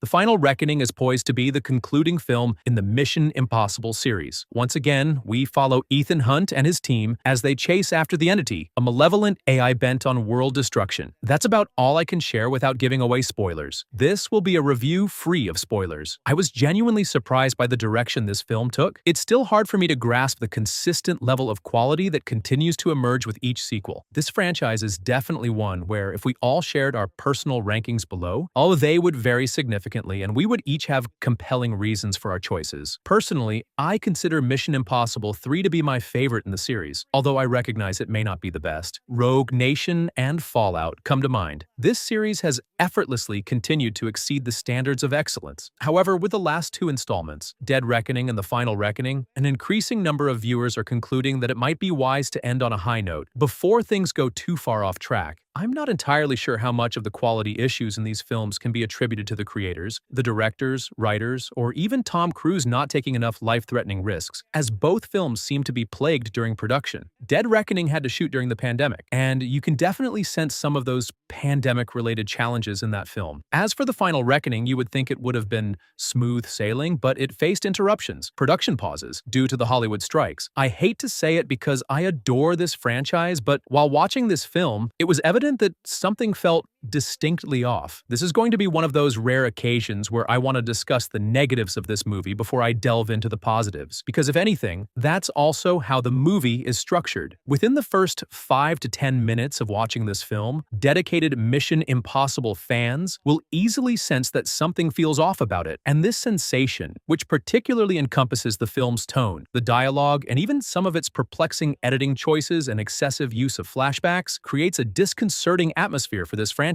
The Final Reckoning is poised to be the concluding film in the Mission Impossible series. Once again, we follow Ethan Hunt and his team as they chase after the Entity, a malevolent AI bent on world destruction. That's about all I can share without giving away spoilers. This will be a review free of spoilers. I was genuinely surprised by the direction this film took. It's still hard for me to grasp the consistent level of quality that continues to emerge with each sequel. This franchise is definitely one where if we all shared our personal rankings below, all they would vary significantly and we would each have compelling reasons for our choices. Personally, I consider Mission Impossible 3 to be my favorite in the series, although I recognize it may not be the best. Rogue Nation and Fallout come to mind. This series has effortlessly continued to exceed the standards of excellence. However, with the last two installments, Dead Reckoning and The Final Reckoning, an increasing number of viewers are concluding that it might be wise to end on a high note before things go too far off track. I'm not entirely sure how much of the quality issues in these films can be attributed to the creators, the directors, writers, or even Tom Cruise not taking enough life-threatening risks, as both films seem to be plagued during production. Dead Reckoning had to shoot during the pandemic, and you can definitely sense some of those pandemic-related challenges in that film. As for The Final Reckoning, you would think it would have been smooth sailing, but it faced interruptions, production pauses, due to the Hollywood strikes. I hate to say it because I adore this franchise, but while watching this film, it was evident that something felt distinctly off. This is going to be one of those rare occasions where I want to discuss the negatives of this movie before I delve into the positives, because if anything, that's also how the movie is structured. Within the first 5 to 10 minutes of watching this film, dedicated Mission Impossible fans will easily sense that something feels off about it, and this sensation, which particularly encompasses the film's tone, the dialogue, and even some of its perplexing editing choices and excessive use of flashbacks, creates a disconcerting atmosphere for this franchise.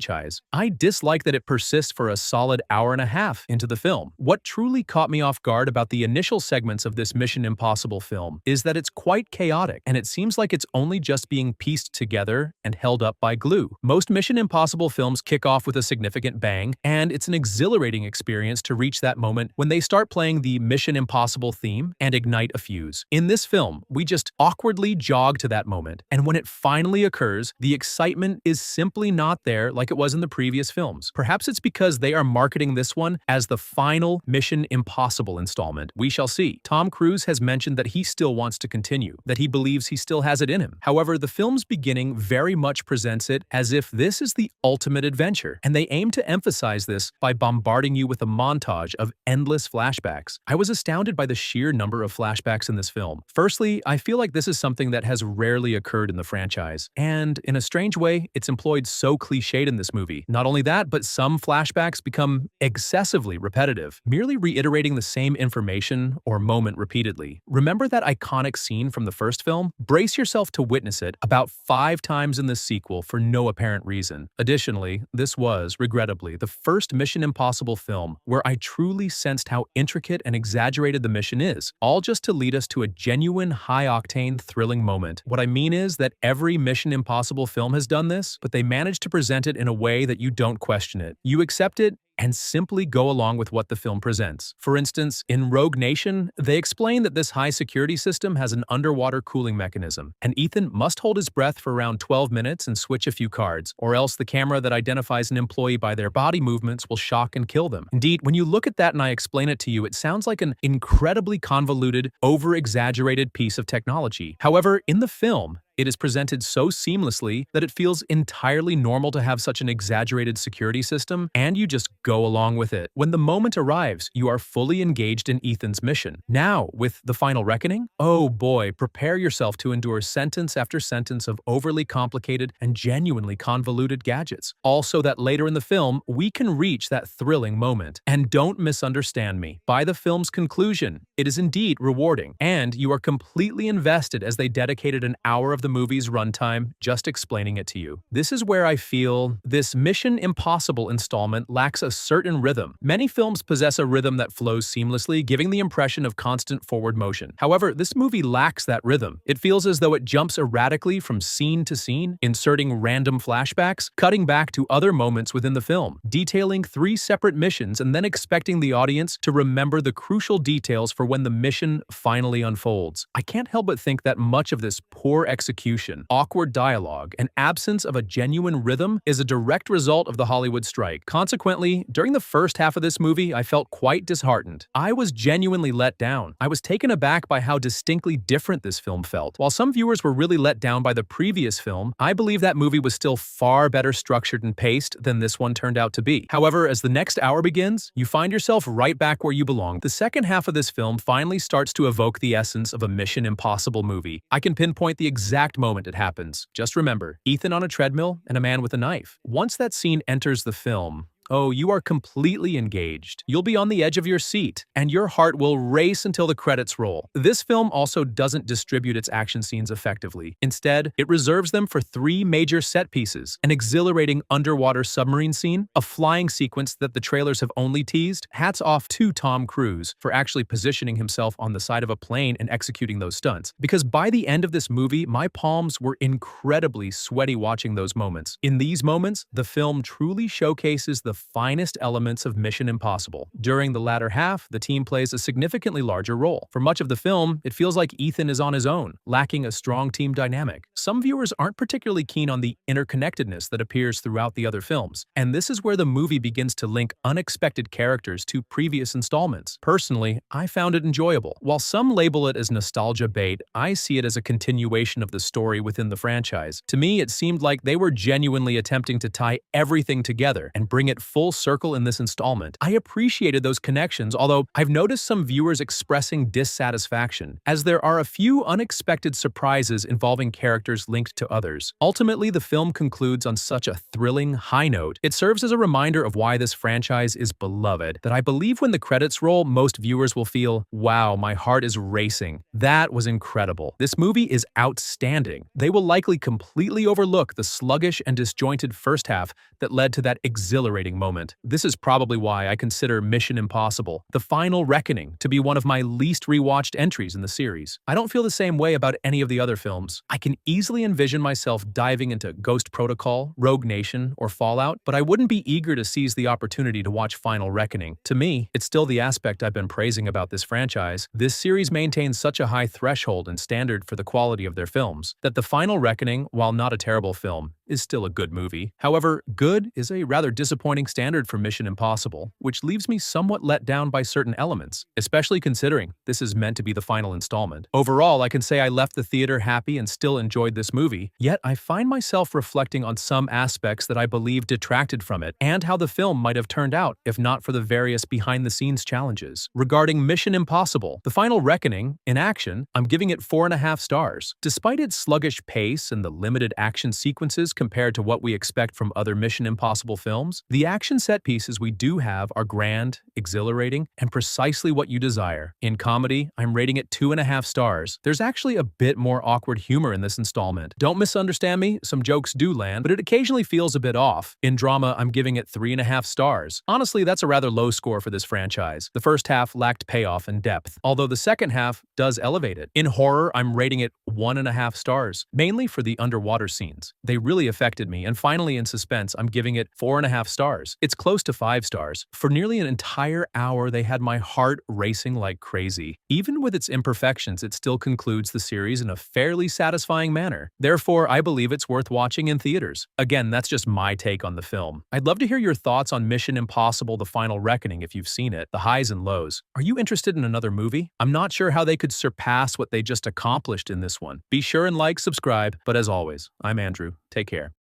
I dislike that it persists for a solid hour and a half into the film. What truly caught me off guard about the initial segments of this Mission Impossible film is that it's quite chaotic, and it seems like it's only just being pieced together and held up by glue. Most Mission Impossible films kick off with a significant bang, and it's an exhilarating experience to reach that moment when they start playing the Mission Impossible theme and ignite a fuse. In this film, we just awkwardly jog to that moment, and when it finally occurs, the excitement is simply not there like it was in the previous films. Perhaps it's because they are marketing this one as the final Mission Impossible installment. We shall see. Tom Cruise has mentioned that he still wants to continue, that he believes he still has it in him. However, the film's beginning very much presents it as if this is the ultimate adventure, and they aim to emphasize this by bombarding you with a montage of endless flashbacks. I was astounded by the sheer number of flashbacks in this film. Firstly, I feel like this is something that has rarely occurred in the franchise, and in a strange way, it's employed so cliched in this movie. Not only that, but some flashbacks become excessively repetitive, merely reiterating the same information or moment repeatedly. Remember that iconic scene from the first film? Brace yourself to witness it about 5 times in the sequel for no apparent reason. Additionally, this was, regrettably, the first Mission Impossible film where I truly sensed how intricate and exaggerated the mission is, all just to lead us to a genuine, high-octane, thrilling moment. What I mean is that every Mission Impossible film has done this, but they managed to present it in a way that you don't question it. You accept it and simply go along with what the film presents. For instance, in Rogue Nation, they explain that this high-security system has an underwater cooling mechanism, and Ethan must hold his breath for around 12 minutes and switch a few cards, or else the camera that identifies an employee by their body movements will shock and kill them. Indeed, when you look at that and I explain it to you, it sounds like an incredibly convoluted, over-exaggerated piece of technology. However, in the film, it is presented so seamlessly that it feels entirely normal to have such an exaggerated security system, and you just go along with it. When the moment arrives, you are fully engaged in Ethan's mission. Now, with The Final Reckoning, oh boy, prepare yourself to endure sentence after sentence of overly complicated and genuinely convoluted gadgets. Also, that later in the film, we can reach that thrilling moment. And don't misunderstand me. By the film's conclusion, it is indeed rewarding, and you are completely invested as they dedicated an hour of the movie's runtime just explaining it to you. This is where I feel this Mission Impossible installment lacks a certain rhythm. Many films possess a rhythm that flows seamlessly, giving the impression of constant forward motion. However, this movie lacks that rhythm. It feels as though it jumps erratically from scene to scene, inserting random flashbacks, cutting back to other moments within the film, detailing 3 separate missions, and then expecting the audience to remember the crucial details for when the mission finally unfolds. I can't help but think that much of this poor execution execution, awkward dialogue, and absence of a genuine rhythm is a direct result of the Hollywood strike. Consequently, during the first half of this movie, I felt quite disheartened. I was genuinely let down. I was taken aback by how distinctly different this film felt. While some viewers were really let down by the previous film, I believe that movie was still far better structured and paced than this one turned out to be. However, as the next hour begins, you find yourself right back where you belong. The second half of this film finally starts to evoke the essence of a Mission Impossible movie. I can pinpoint the exact moment it happens. Just remember, Ethan on a treadmill and a man with a knife. Once that scene enters the film, oh, you are completely engaged. You'll be on the edge of your seat, and your heart will race until the credits roll. This film also doesn't distribute its action scenes effectively. Instead, it reserves them for 3 major set pieces: an exhilarating underwater submarine scene, a flying sequence that the trailers have only teased. Hats off to Tom Cruise for actually positioning himself on the side of a plane and executing those stunts, because by the end of this movie, my palms were incredibly sweaty watching those moments. In these moments, the film truly showcases the finest elements of Mission Impossible. During the latter half, the team plays a significantly larger role. For much of the film, it feels like Ethan is on his own, lacking a strong team dynamic. Some viewers aren't particularly keen on the interconnectedness that appears throughout the other films, and this is where the movie begins to link unexpected characters to previous installments. Personally, I found it enjoyable. While some label it as nostalgia bait, I see it as a continuation of the story within the franchise. To me, it seemed like they were genuinely attempting to tie everything together and bring it full circle in this installment. I appreciated those connections, although I've noticed some viewers expressing dissatisfaction, as there are a few unexpected surprises involving characters linked to others. Ultimately, the film concludes on such a thrilling high note. It serves as a reminder of why this franchise is beloved, that I believe when the credits roll, most viewers will feel, wow, my heart is racing. That was incredible. This movie is outstanding. They will likely completely overlook the sluggish and disjointed first half that led to that exhilarating moment. This is probably why I consider Mission Impossible: The Final Reckoning to be one of my least rewatched entries in the series. I don't feel the same way about any of the other films. I can easily envision myself diving into Ghost Protocol, Rogue Nation, or Fallout, but I wouldn't be eager to seize the opportunity to watch Final Reckoning. To me, it's still the aspect I've been praising about this franchise. This series maintains such a high threshold and standard for the quality of their films that The Final Reckoning, while not a terrible film, is still a good movie. However, good is a rather disappointing standard for Mission Impossible, which leaves me somewhat let down by certain elements, especially considering this is meant to be the final installment. Overall, I can say I left the theater happy and still enjoyed this movie, yet I find myself reflecting on some aspects that I believe detracted from it, and how the film might have turned out if not for the various behind-the-scenes challenges. Regarding Mission Impossible: The Final Reckoning, in action, I'm giving it 4.5 stars. Despite its sluggish pace and the limited action sequences compared to what we expect from other Mission Impossible films, the action set pieces we do have are grand, exhilarating, and precisely what you desire. In comedy, I'm rating it 2.5 stars. There's actually a bit more awkward humor in this installment. Don't misunderstand me, some jokes do land, but it occasionally feels a bit off. In drama, I'm giving it 3.5 stars. Honestly, that's a rather low score for this franchise. The first half lacked payoff and depth, although the second half does elevate it. In horror, I'm rating it 1.5 stars, mainly for the underwater scenes. They really affected me, and finally in suspense, I'm giving it 4.5 stars. It's close to 5 stars. For nearly an entire hour, they had my heart racing like crazy. Even with its imperfections, it still concludes the series in a fairly satisfying manner. Therefore, I believe it's worth watching in theaters. Again, that's just my take on the film. I'd love to hear your thoughts on Mission Impossible: The Final Reckoning if you've seen it, the highs and lows. Are you interested in another movie? I'm not sure how they could surpass what they just accomplished in this one. Be sure and like, subscribe, but as always, I'm Andrew. Take care.